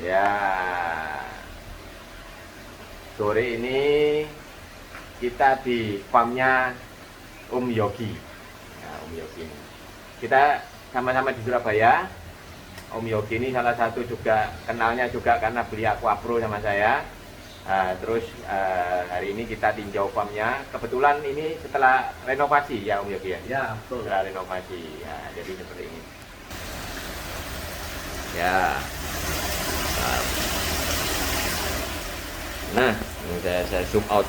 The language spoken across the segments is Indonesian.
Ya, sore ini kita di farmnya Om Yogi. Ya, Om Yogi ini. Kita sama-sama di Surabaya. Om Yogi ini salah satu juga kenalnya juga karena beli Aquapro sama saya. Terus hari ini kita tinjau farmnya. Kebetulan ini setelah renovasi ya Om Yogi ya. Ya, betul. Setelah renovasi. Ya, jadi seperti ini. Ya. Nah, ini saya zoom out.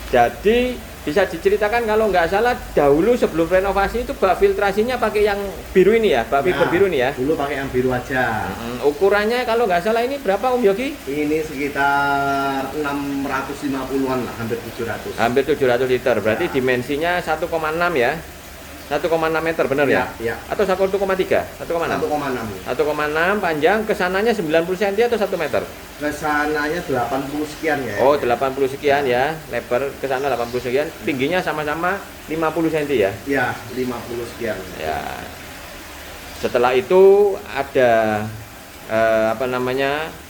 Jadi bisa diceritakan kalau nggak salah dahulu sebelum renovasi itu bak filtrasinya pakai yang biru ini ya, bak fiber biru ini ya. Dulu pakai yang biru aja. Ukurannya kalau nggak salah ini berapa Om Yogi? Ini sekitar 650-an lah, hampir 700. Hampir 700 liter. Berarti Ya. dimensinya 1,6 ya. 1,6 meter benar ya? Ya. Atau 1,3? 1,6. 1,6. 1,6 panjang, kesananya 90 cm atau 1 meter? Kesananya 80 sekian ya. Oh, 80 sekian ya. Lebar ke sana 80 sekian. Tingginya sama-sama 50 cm ya. Ya, 50 sekian. Ya. Setelah itu ada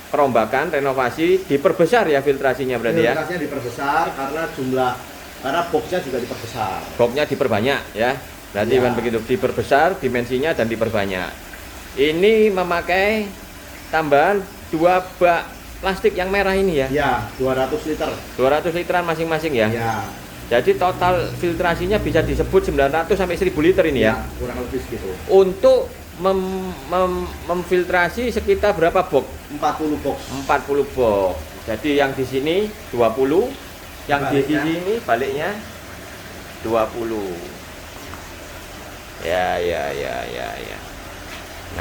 perombakan, renovasi, diperbesar ya filtrasinya berarti ya. Filtrasinya diperbesar karena boxnya juga diperbesar. Boxnya diperbanyak ya. Berarti Ya. kan begitu, diperbesar dimensinya dan diperbanyak. Ini memakai tambahan 2 bak plastik yang merah ini ya. Ya, 200 liter. 200 literan masing-masing ya. Ya. Jadi total filtrasinya bisa disebut 900 sampai 1000 liter ini ya. Kurang lebih segitu. Untuk memfiltrasi sekitar berapa box? 40 box. 40 box. Jadi yang di sini 20, yang Baliknya. di sini baliknya 20. Ya.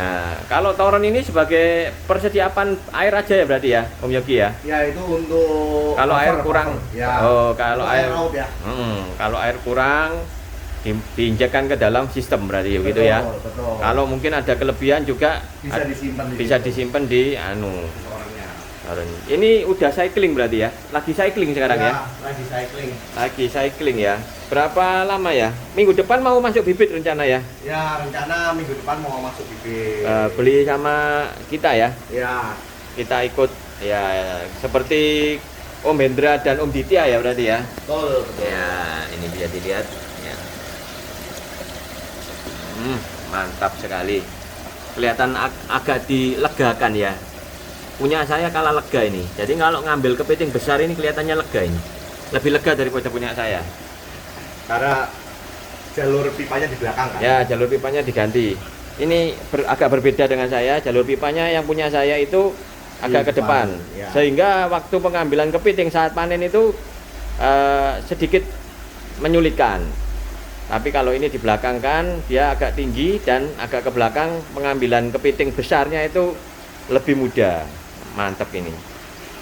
Nah, kalau toren ini sebagai persediaan air aja ya berarti ya, Om Yogi ya. Ya, itu untuk Kalau air buffer, kurang, buffer. Ya. kalau Untuk air, laut ya. kalau air kurang diinjekkan ke dalam sistem berarti begitu ya. Betul. Kalau mungkin ada kelebihan juga Bisa disimpan di bisa situ. disimpan di Orangnya. Ini udah cycling berarti ya? Lagi cycling sekarang ya? Lagi cycling. Lagi cycling ya. Berapa lama ya? Minggu depan mau masuk bibit rencana ya? Ya, rencana minggu depan mau masuk bibit. Beli sama kita ya? Ya, Kita ikut ya seperti Om Hendra dan Om Ditya ya berarti ya? betul. Ya, ini bisa dilihat ya. Mantap sekali. Kelihatan agak dilegakan ya. Punya saya kalah lega ini. Jadi kalau ngambil kepiting besar ini kelihatannya lega ini. Lebih lega daripada punya saya. Karena jalur pipanya di belakang kan. Ya, jalur pipanya diganti. Ini agak berbeda dengan saya. Jalur pipanya yang punya saya itu agak ke depan. Ya. Sehingga waktu pengambilan kepiting saat panen itu sedikit menyulitkan. Tapi kalau ini di belakang kan dia agak tinggi dan agak ke belakang, pengambilan kepiting besarnya itu lebih mudah. Mantap ini.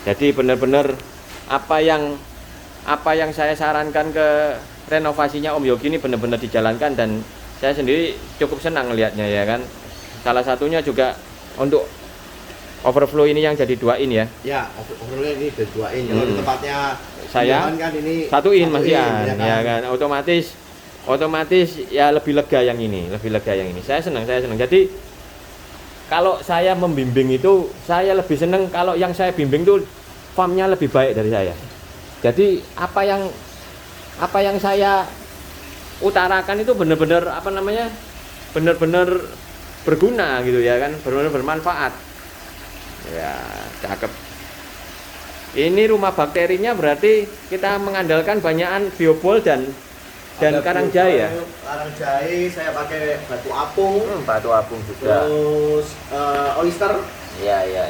Jadi benar-benar apa yang saya sarankan ke renovasinya Om Yogi ini benar-benar dijalankan dan saya sendiri cukup senang melihatnya ya kan. Salah satunya juga untuk overflow ini yang jadi 2 in ya. Ya, overflow ini udah 2 in. Kalau di tempatnya Saya kan ini 1 in 1 Mas Ian, ya ya kan. Otomatis ya lebih lega yang ini, Saya senang. Jadi kalau saya membimbing itu, saya lebih senang kalau yang saya bimbing itu farmnya lebih baik dari saya. Jadi apa yang saya utarakan itu benar-benar benar-benar berguna gitu ya kan, benar-benar bermanfaat. Ya, cakep. Ini rumah bakterinya berarti kita mengandalkan banyakan biobol dan karang jahe ya. Karang jahe saya pakai batu apung. Batu apung juga. Terus oyster. Iya.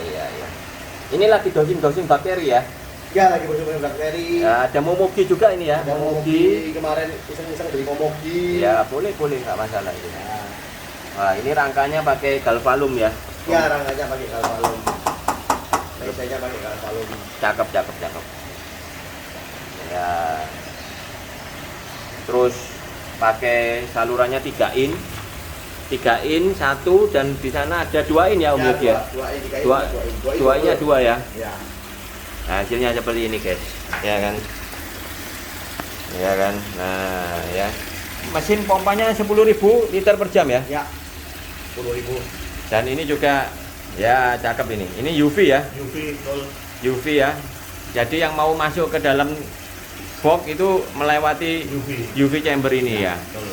Ini lagi dosing bakteri ya. Ya, lagi bersih bakteri. Ya, ada momogi juga ini ya. Ada momogi. Kemarin iseng-iseng beli momogi. Ya, boleh nggak masalah ini. Ya. Wah, ini rangkanya pakai galvalum ya. Ya, rangkanya pakai galvalum. Biasanya pakai galvalum. Cakep. Ya. Terus pakai salurannya 3 in. 3 in 1 dan di sana ada 2 in ya Om Yogi ya. 2 innya 2 ya. Ya. Nah, hasilnya seperti ini guys. Ya kan. Nah, ya. Mesin pompanya 10.000 liter per jam ya. Ya. 10.000. Dan ini juga Ya, cakep ini. Ini UV ya. UV betul. UV ya. Jadi yang mau masuk ke dalam box itu melewati UV chamber ini ya. Betul.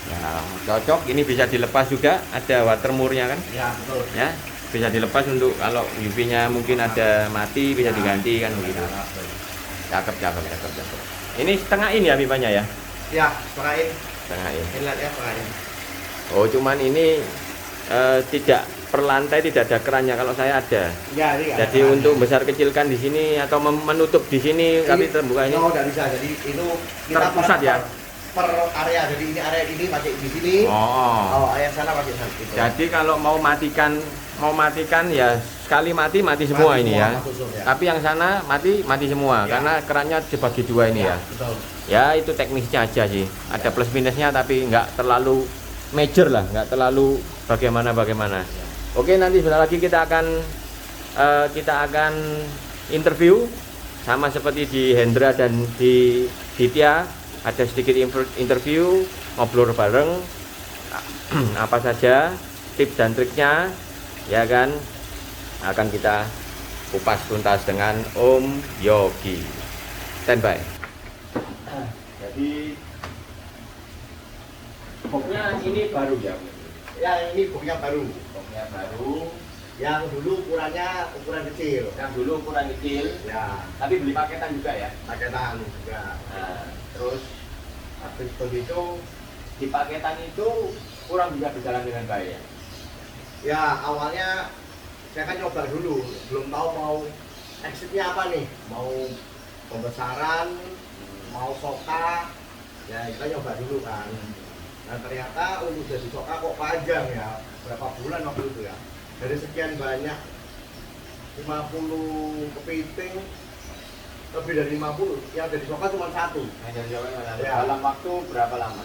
Ya, cocok. Ini bisa dilepas juga. Ada watermurnya kan? Ya betul. Ya, bisa dilepas untuk kalau UV-nya mungkin ada mati bisa diganti kan begitu. Cakep. Ini setengah in ya pipanya ya? Ya, setengah Setengah in. inletnya setengah in. Oh, cuman ini tidak per lantai, tidak ada kerannya. Kalau saya ada. Ya, ini Jadi untuk besar kecilkan di sini atau menutup di sini tapi terbuka ini. Oh, tidak bisa. Jadi itu kita Terpusat ya? Per area. Jadi ini area ini pakai di sini. Oh. Area sana pakai sana. Gitu. Jadi kalau mau matikan ya sekali mati semua Mati ini semua, ya. langsung, ya. Tapi yang sana mati semua Ya. karena kerannya dibagi dua ini ya. Betul. Ya itu teknisnya aja sih. Ada plus minusnya tapi nggak terlalu major lah, nggak terlalu bagaimana. Oke, nanti sebentar lagi kita akan interview sama seperti di Hendra dan di Ditya. Ada sedikit interview, ngobrol bareng apa saja tips dan triknya ya kan akan kita kupas tuntas dengan Om Yogi. Standby. Jadi boxnya ini baru ya? Ya, ini boxnya baru. Boxnya baru. Yang dulu ukuran kecil. Yang dulu ukuran kecil. Ya, Tapi beli paketan juga ya? paketan juga. Nah, terus Habis begitu, di paketan itu kurang bisa berjalan dengan baik ya? ya awalnya saya kan coba dulu, belum tahu mau exitnya apa nih, mau pembesaran, mau soka, ya kita coba dulu kan. Nah ternyata untuk jadi soka kok panjang ya, berapa bulan waktu itu ya. Dari sekian banyak 50 kepiting, lebih dari 50, yang jadi soka cuma satu. Ya. Dalam waktu berapa lama?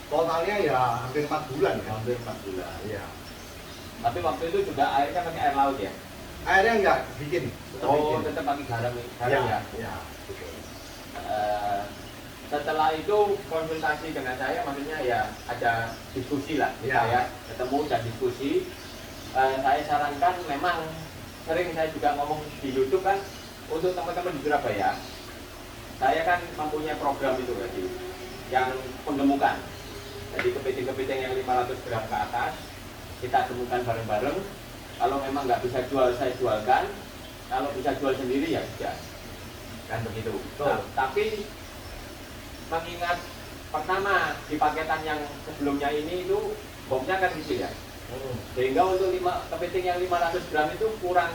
Totalnya ya hampir 4 bulan ya. Hampir 4 bulan. Iya. Tapi waktu itu juga airnya pakai air laut ya? Airnya enggak bikin, tetap bikin. Tetap pakai garam Ya, ya? ya, betul. Setelah itu konsultasi dengan saya, maksudnya ya ada diskusi lah, Ya. ya ketemu dan diskusi. Saya sarankan memang sering saya juga ngomong di YouTube kan untuk teman-teman di Surabaya. Saya kan mempunyai program itu tadi yang penggemukan. Jadi kepiting-kepiting yang 500 gram ke atas kita temukan bareng-bareng. Kalau memang nggak bisa jual, saya jualkan. Kalau bisa jual sendiri ya sudah. Kan begitu. Nah, tapi mengingat pertama di paketan yang sebelumnya ini itu bomnya kan kecil ya. Sehingga untuk kepiting yang 500 gram itu kurang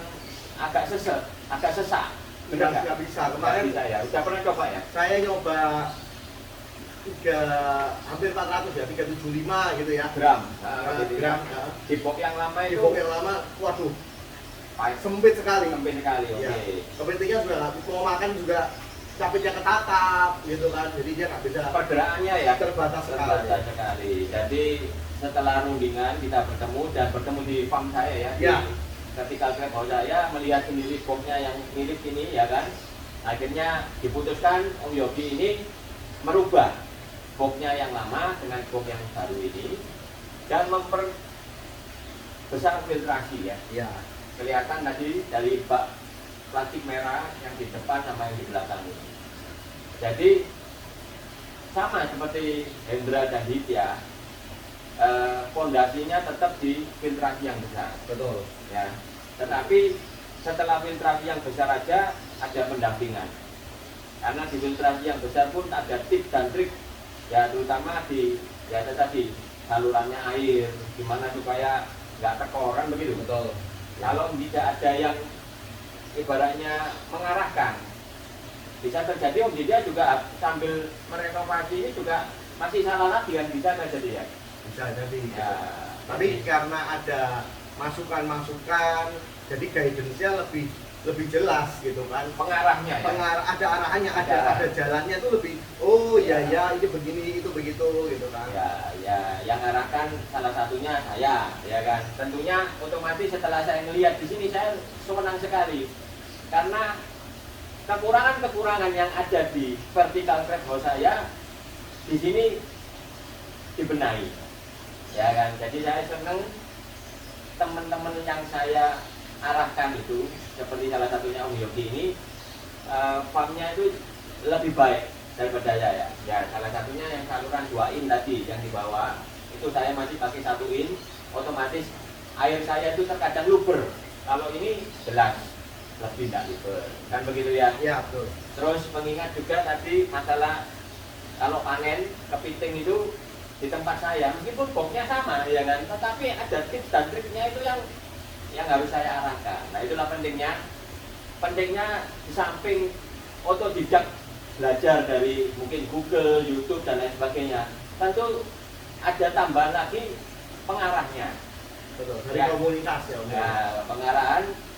agak sesak. Benar Nggak bisa. Kemarin Kemarin bisa ya. Sudah pernah coba ya? saya nyoba hampir 400 ya, 375 gitu ya. Gram. Gram. Di box yang lama Di itu box yang lama, waduh, pahit sempit sekali. sampai sekali. Oke. Ya. Kepitingnya juga nggak mau makan juga capitnya ketatap gitu kan, jadi dia nggak bisa. Pergerakannya ya Terbatas terbatas sekali. Jadi setelah rundingan kita bertemu di farm saya ya. Ya. Ketika bahwa saya melihat sendiri boxnya yang mirip ini ya kan, akhirnya diputuskan Om Yogi ini merubah boxnya yang lama dengan box yang baru ini dan memperbesar filtrasi ya. Ya. Kelihatan tadi dari bak plastik merah yang di depan sama yang di belakang ini. Jadi sama seperti Hendra dan Ditya, pondasinya tetap di filtrasi yang besar. Betul. Ya. Tetapi setelah filtrasi yang besar aja ada pendampingan. Karena di filtrasi yang besar pun ada tips dan trik ya, terutama di ya tadi salurannya air gimana supaya nggak tekoran begitu. Betul. Kalau tidak ada yang ibaratnya mengarahkan, bisa terjadi Om Ditya juga sambil merenovasi ini juga masih salah lagi kan, bisa terjadi ya. Bisa jadi. Ya, Tapi karena ada masukan-masukan, jadi guidance-nya lebih jelas gitu kan. pengarahnya ya. Ada arahannya, Ada. ada jalannya tuh lebih. Oh ya ya, ini begini, itu begitu gitu kan. Ya, yang arahkan salah satunya saya, ya kan. Tentunya otomatis setelah saya melihat di sini saya senang sekali karena kekurangan-kekurangan yang ada di vertical crab house saya di sini dibenahi, ya kan. Jadi saya senang teman-teman yang saya arahkan itu, seperti salah satunya Om Yogi ini, farmnya itu lebih baik daripada saya. Ya, salah satunya yang saluran 2 in tadi yang di bawah, itu saya masih pakai 1 in, otomatis air saya itu terkadang luber. Kalau ini jelas lebih tidak luber, kan begitu ya? Ya, betul. Terus mengingat juga tadi masalah kalau panen kepiting itu di tempat saya, meskipun boxnya sama ya kan, tetapi ada tips dan triknya itu yang harus saya arahkan. Nah, itulah pentingnya di samping otodidak belajar dari mungkin Google, YouTube dan lain sebagainya, tentu ada tambahan lagi pengarahnya. Betul. Dari Ya. komunitas ya, Om. Nah,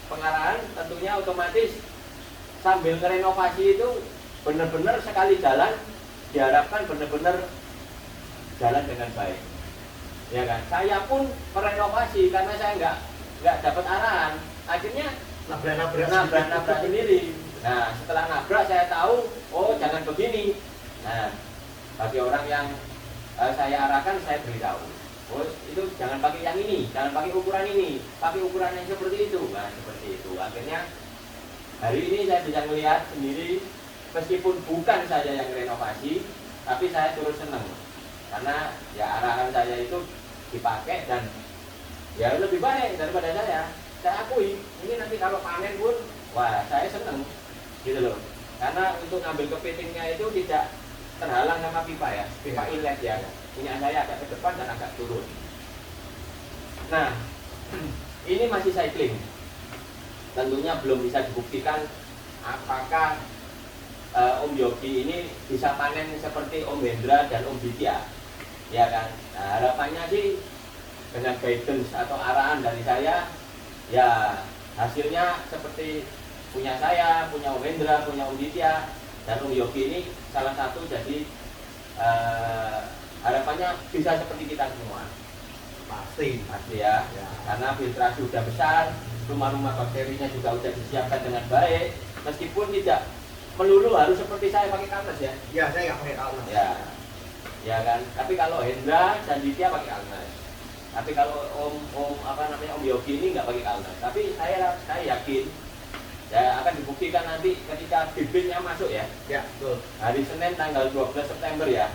pengarahan tentunya otomatis sambil ngerenovasi itu benar-benar sekali jalan diharapkan benar-benar jalan dengan baik, ya kan? Saya pun merenovasi karena saya nggak dapat arahan, akhirnya nabrak sendiri. Nah, setelah nabrak saya tahu, oh jangan begini. Nah, bagi orang yang saya arahkan, saya beritahu, oh itu jangan pakai yang ini, jangan pakai ukuran ini, pakai ukuran yang seperti itu. Nah, seperti itu. Akhirnya hari ini saya bisa melihat sendiri, meskipun bukan saya yang renovasi, tapi saya turut senang. Karena ya arahan saya itu dipakai dan ya lebih baik daripada saya. Saya akui, ini nanti kalau panen pun, wah saya senang gitu loh. Karena untuk ngambil kepitingnya itu tidak terhalang sama pipa ya, pipa inlet ya. Punya saya agak ke depan dan agak turun. Nah, ini masih cycling. Tentunya belum bisa dibuktikan apakah Om Yogi ini bisa panen seperti Om Hendra dan Om Ditya, ya kan? Nah, harapannya sih dengan guidance atau arahan dari saya, ya hasilnya seperti punya saya, punya Om Hendra, punya Om Ditya dan Om Yogi ini salah satu. Jadi harapannya bisa seperti kita semua. Pasti. Pasti ya. Karena filtrasi sudah besar, rumah-rumah bakterinya juga sudah disiapkan dengan baik, meskipun tidak melulu harus seperti saya pakai kalmes ya. Ya, saya nggak pakai kalmes. Ya kan. Tapi kalau Hendra dan Ditya pakai kalmes. Tapi kalau Om Yogi ini nggak pakai kalmes. Tapi saya yakin ya akan dibuktikan nanti ketika bibitnya masuk ya. Ya, betul. Hari Senin tanggal 12 September ya.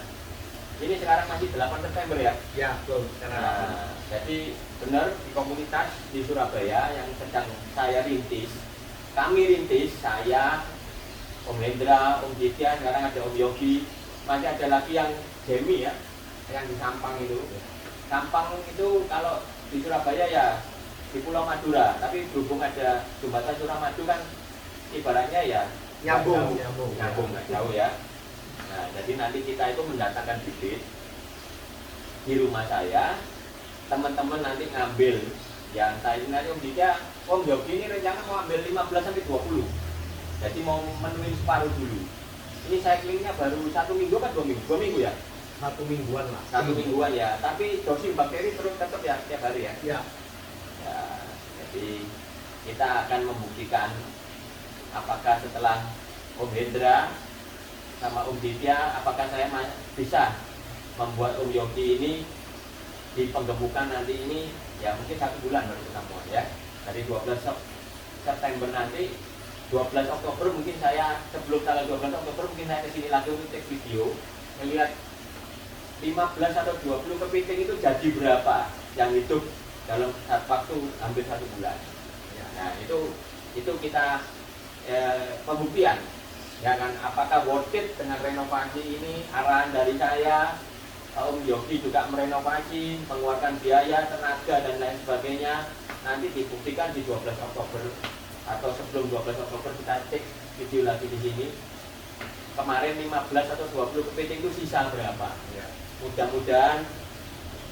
Ini sekarang masih 8 September ya. Ya, betul. Nah, jadi benar di komunitas di Surabaya yang sedang saya rintis, kami rintis, saya, Om Hendra, Om Ditya, sekarang ada Om Yogi, masih ada lagi yang Jemi ya, yang di Sampang itu. Sampang itu kalau di Surabaya ya di Pulau Madura, tapi berhubung ada jembatan Suramadu kan ibaratnya ya Nyambung nggak jauh ya. Nah, jadi nanti kita itu mendatangkan bibit di rumah saya, teman-teman nanti ngambil yang saya ini nanti Om Ditya, Om Yogi ini rencana mau ambil 15 sampai 20. Jadi mau menuin separuh dulu. Ini cyclingnya baru 1 minggu kan 2 minggu? 2 minggu ya? 1 mingguan lah. 1 mingguan ya, tapi dosis bakteri terus tetap ya setiap hari ya. Ya. Ya, jadi kita akan membuktikan apakah setelah Om Hendra sama Om Ditya, apakah saya bisa membuat Om Yogi ini di penggemukan nanti ini ya mungkin 1 bulan baru ketemu ya. Dari 12 September nanti 12 Oktober mungkin saya, sebelum tanggal 12 Oktober mungkin saya kesini lagi untuk take video melihat 15 atau 20 kepiting itu jadi berapa yang hidup dalam waktu hampir 1 bulan. Nah itu kita pembuktian ya kan, apakah worth it dengan renovasi ini. Arahan dari saya, Om Yogi juga merenovasi, mengeluarkan biaya, tenaga dan lain sebagainya. Nanti dibuktikan di 12 Oktober atau sebelum 12 Oktober kita cek video lagi di sini. Kemarin 15 atau 20 kepiting itu sisa berapa? Ya. Mudah-mudahan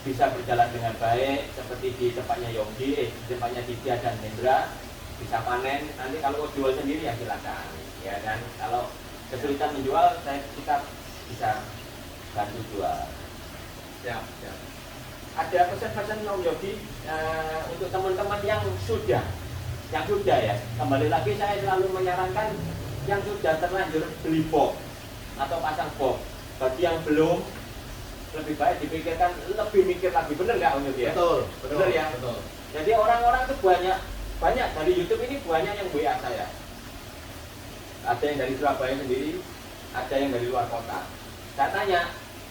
bisa berjalan dengan baik seperti di tempatnya Yogi, di tempatnya Ditya dan Hendra, bisa panen. Nanti kalau mau jual sendiri ya silakan, ya kan. Kalau kesulitan menjual, kita bisa bantu jual. Ya. Ada pesan-pesan Om Yogi untuk teman-teman yang sudah ya. Kembali lagi saya selalu menyarankan yang sudah terlanjur beli box atau pasang box. Bagi yang belum, lebih baik dipikirkan, lebih mikir lagi, bener nggak Om Yogi ya? Betul, Bener ya? betul. Jadi orang-orang itu banyak dari YouTube ini banyak yang WA saya. Ada yang dari Surabaya sendiri, ada yang dari luar kota. Saya tanya,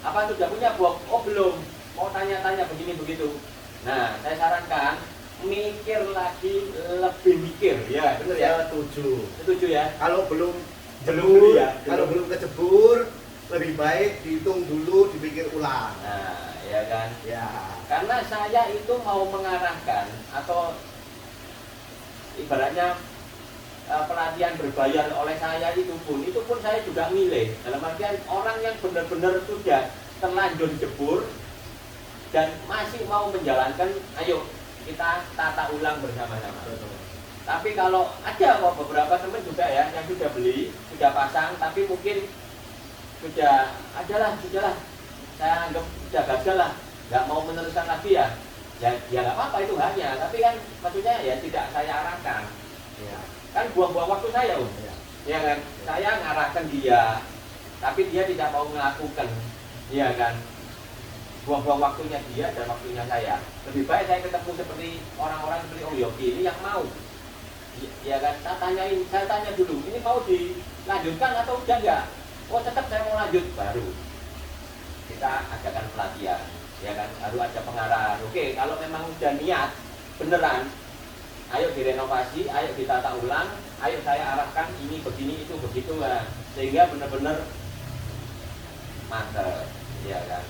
apa sudah punya blog? Oh belum, mau tanya-tanya begini begitu. Nah, saya sarankan mikir lagi, lebih mikir, ya bener ya? Setuju ya? Kalau belum Belum jebur, ya, kalau belum kejebur, lebih baik dihitung dulu, dipikir ulang. Nah, ya kan? Ya. Karena saya itu mau mengarahkan atau ibaratnya pelatihan berbayar oleh saya itu pun saya juga milih. Dalam artian orang yang benar-benar sudah terlanjur jebur dan masih mau menjalankan, ayo kita tata ulang bersama-sama. Tapi kalau ada kok beberapa teman juga ya yang sudah beli, sudah pasang, tapi mungkin sudahlah, saya anggap sudah gagal lah, nggak mau meneruskan lagi ya nggak apa-apa itu hanya, tapi kan maksudnya ya tidak saya arahkan, Ya. kan buang-buang waktu saya ya kan, saya ngarahkan dia, tapi dia tidak mau melakukan, ya kan, buang-buang waktunya dia dan waktunya saya. Lebih baik saya ketemu seperti orang-orang seperti Om Yogi ini yang mau, ya kan, saya tanya dulu, ini mau dilanjutkan atau udah enggak? Oh tetap saya mau lanjut, baru kita adakan pelatihan, ya kan, harus ada pengarahan. Oke, kalau memang udah niat beneran, ayo direnovasi, ayo ditata ulang, ayo saya arahkan ini begini itu begitu lah, sehingga benar-benar mantap, ya kan.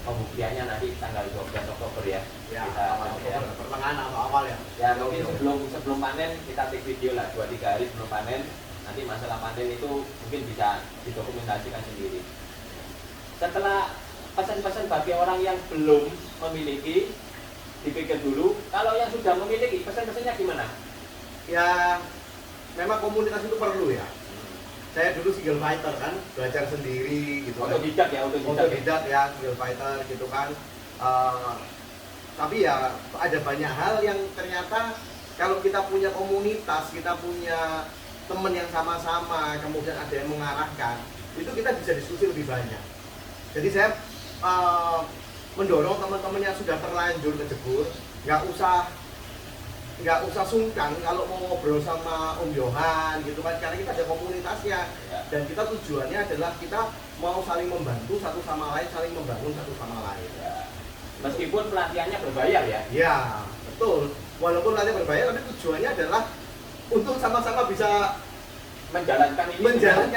Pembuktiannya nanti tanggal 12 Oktober ya. Ya, Kita ya. pertengahan atau awal ya. Ya mungkin sebelum panen kita take video lah 2-3 hari sebelum panen. Nanti masalah panen itu mungkin bisa didokumentasikan sendiri. Setelah pesan-pesan bagi orang yang belum memiliki, dipikir dulu. Kalau yang sudah memiliki, pesan-pesannya gimana? Ya, memang komunitas itu perlu ya. Saya dulu single fighter kan, belajar sendiri gitu kan. Otodidak ya, single fighter gitu kan. Tapi ya ada banyak hal yang ternyata kalau kita punya komunitas, kita punya teman yang sama-sama, kemudian ada yang mengarahkan, itu kita bisa diskusi lebih banyak. Jadi saya mendorong teman-teman yang sudah terlanjur kejebur, nggak usah sungkan kalau mau ngobrol sama Om Johan gitu kan, karena kita ada komunitasnya dan kita tujuannya adalah kita mau saling membantu satu sama lain, saling membangun satu sama lain. Meskipun pelatihannya berbayar ya? Ya, betul. Walaupun pelatihan berbayar, tapi tujuannya adalah untuk sama-sama bisa menjalankan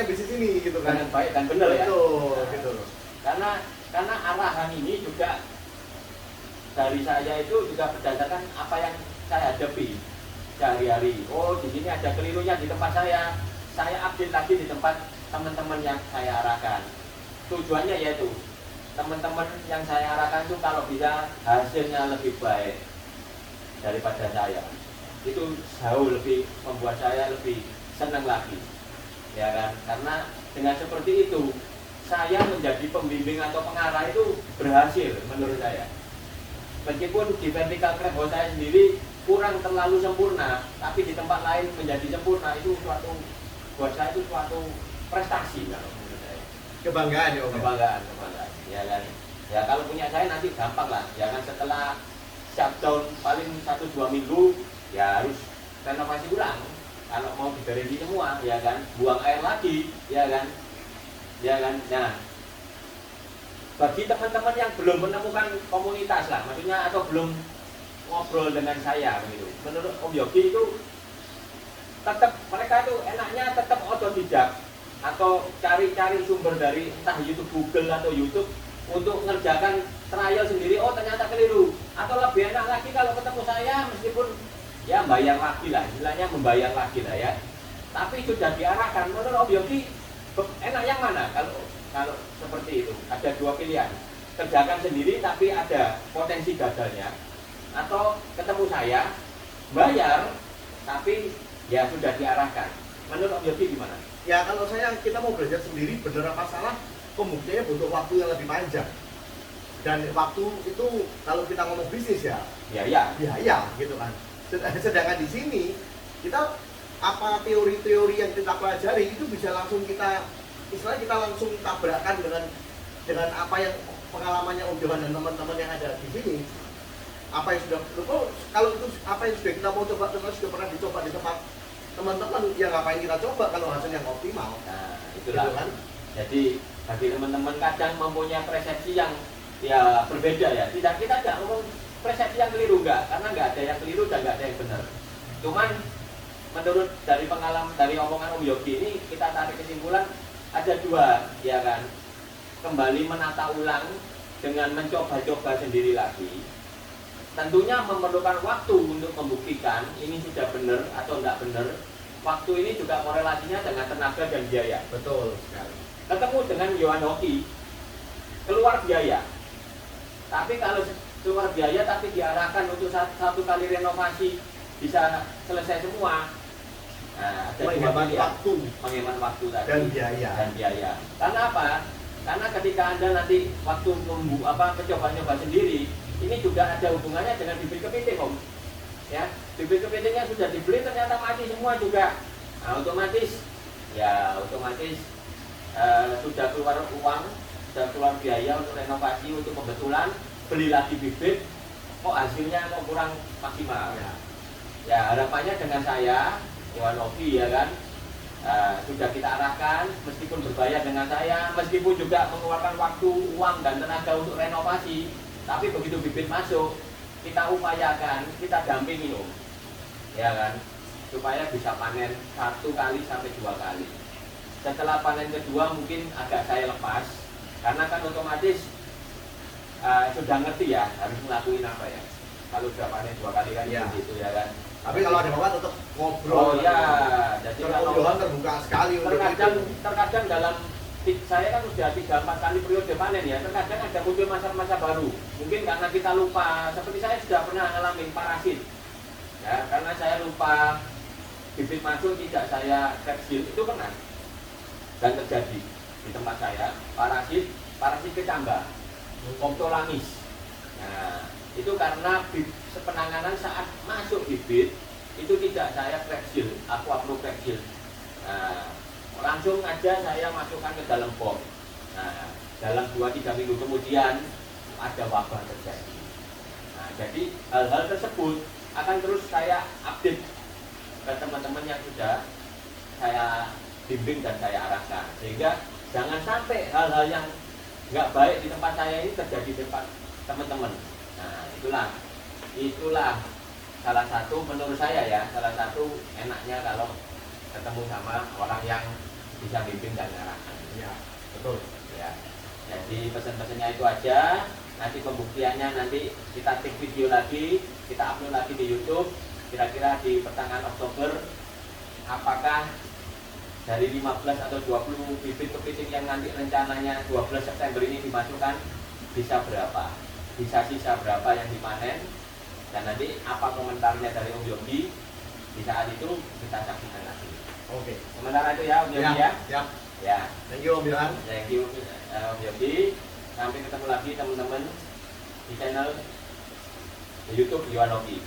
bisnis ini gitu kan. Dengan baik dan benar ya. Betul, gitu. Karena arahan ini juga dari saya itu juga berdasarkan apa yang saya hadapi sehari-hari. Oh, di sini ada kelirunya di tempat saya update lagi di tempat teman-teman yang saya arahkan. Tujuannya yaitu teman-teman yang saya arahkan itu kalau bisa hasilnya lebih baik daripada saya. Itu jauh lebih membuat saya lebih senang lagi, ya kan? Karena dengan seperti itu saya menjadi pembimbing atau pengarah itu berhasil menurut saya. Meskipun di vertical craft house saya sendiri kurang terlalu sempurna, tapi di tempat lain menjadi sempurna, itu buat saya itu suatu prestasi kalau menurut saya. Kebanggaan ya Om. Kebanggaan, ya kan? Ya kalau punya saya nanti gampang lah, ya kan, setelah shutdown paling 1-2 minggu ya harus renovasi ulang. Kalau mau diberesin semua, ya kan, buang air lagi, ya kan, Nah, bagi teman-teman yang belum menemukan komunitas lah, maksudnya atau belum ngobrol dengan saya begitu, menurut Om Yogi itu tetap mereka itu enaknya tetap otodidak atau cari-cari sumber dari entah YouTube, Google atau YouTube untuk mengerjakan trial sendiri. Oh ternyata keliru, atau lebih enak lagi kalau ketemu saya meskipun ya bayar lagi lah, istilahnya membayar lagi lah ya, tapi sudah diarahkan. Menurut Om Yogi enak yang mana? Kalau seperti itu ada dua pilihan, kerjakan sendiri tapi ada potensi gagalnya, atau ketemu saya bayar tapi ya sudah diarahkan. Menurut Om Yogi gimana? Ya kalau kita mau belajar sendiri benar apa salah, pembuktiannya butuh waktu yang lebih panjang. Dan waktu itu kalau kita ngomong bisnis ya gitu kan. Sedangkan di sini kita apa teori-teori yang kita pelajari itu bisa langsung kita istilahnya kita langsung tabrakan dengan apa yang pengalamannya Om Johan dan teman-teman yang ada di sini, apa yang sudah kalau itu apa yang sudah kita mau coba sudah pernah dicoba di tempat teman-teman, ya ngapain kita coba kalau hasilnya nggak optimal. Nah, itulah. Gitu kan? Jadi bagi teman-teman kadang mempunyai persepsi yang ya berbeda ya. Tidak, kita tidak ngomong persepsi yang keliru, enggak, karena nggak ada yang keliru dan nggak ada yang benar. Cuman menurut dari pengalaman dari omongan Om Yogi ini kita tarik kesimpulan ada dua, ya kan, kembali menata ulang dengan mencoba-coba sendiri lagi. Tentunya memerlukan waktu untuk membuktikan ini sudah benar atau enggak benar. Waktu ini juga korelasinya dengan tenaga dan biaya. Betul sekali. Ketemu dengan Yohan Hoki, keluar biaya. Tapi kalau keluar biaya tapi diarahkan untuk satu kali renovasi bisa selesai semua. Nah, ada Menghemat waktu, menghemat waktu tadi dan biaya. Karena apa? Karena ketika Anda nanti waktu mencoba-coba sendiri, ini juga ada hubungannya dengan bibit kepiting, Om. Ya, bibit kepitingnya sudah dibeli ternyata mati semua juga. Nah, otomatis sudah keluar uang, sudah keluar biaya untuk renovasi, untuk pembetulan, beli lagi bibit, kok hasilnya kok kurang maksimal. Ya, harapannya dengan saya Yohan Hoki, ya kan, sudah kita arahkan, meskipun berbayar dengan saya, meskipun juga mengeluarkan waktu, uang, dan tenaga untuk renovasi, tapi begitu bibit masuk, kita upayakan, kita dampingi, Om, ya kan, supaya bisa panen 1 kali sampai 2 kali. Setelah panen kedua mungkin agak saya lepas, karena kan otomatis sudah ngerti ya harus ngelakuin apa ya. Kalau sudah panen 2 kali kan ya. gitu ya kan. Tapi kalau ada bapak tetap ngobrol. Oh ya, jadi kalau Johan terbuka sekali untuk terkadang dalam saya kan sudah 3-4 kali periode panen ya, terkadang ada muncul masa-masa baru. Mungkin karena kita lupa, seperti saya sudah pernah ngalamin parasit. Ya, karena saya lupa bibit masuk tidak saya kecil, itu pernah. Dan terjadi di tempat saya parasit kecambah, optolamis. Nah, itu karena penanganan saat masuk bibit itu tidak saya kecil, aquapro kecil. Nah, langsung aja saya masukkan ke dalam bom. Nah, dalam 2-3 minggu kemudian ada wabah terjadi. Nah, jadi hal-hal tersebut akan terus saya update ke teman-teman yang sudah saya bimbing dan saya arahkan, sehingga jangan sampai hal-hal yang nggak baik di tempat saya ini terjadi di tempat teman-teman. Nah, itulah salah satu menurut saya ya, salah satu enaknya kalau ketemu sama orang yang bisa bimbing dan arahkan. Ya, betul. Ya, jadi pesan-pesannya itu aja. Nanti pembuktiannya nanti kita take video lagi, kita upload lagi di YouTube. Kira-kira di pertengahan Oktober, apakah dari 15 atau 20 bibit kepiting yang nanti rencananya 12 September ini dimasukkan, bisa berapa, bisa sisa berapa yang dipanen, dan nanti apa komentarnya dari Om Yogi di saat itu kita saksikan lagi. Oke. Sementara itu ya Om Yogi ya. Ya. Thank you Om Johan. Thank you Om Yogi. Sampai ketemu lagi teman-teman di channel di YouTube Yohan Hoki.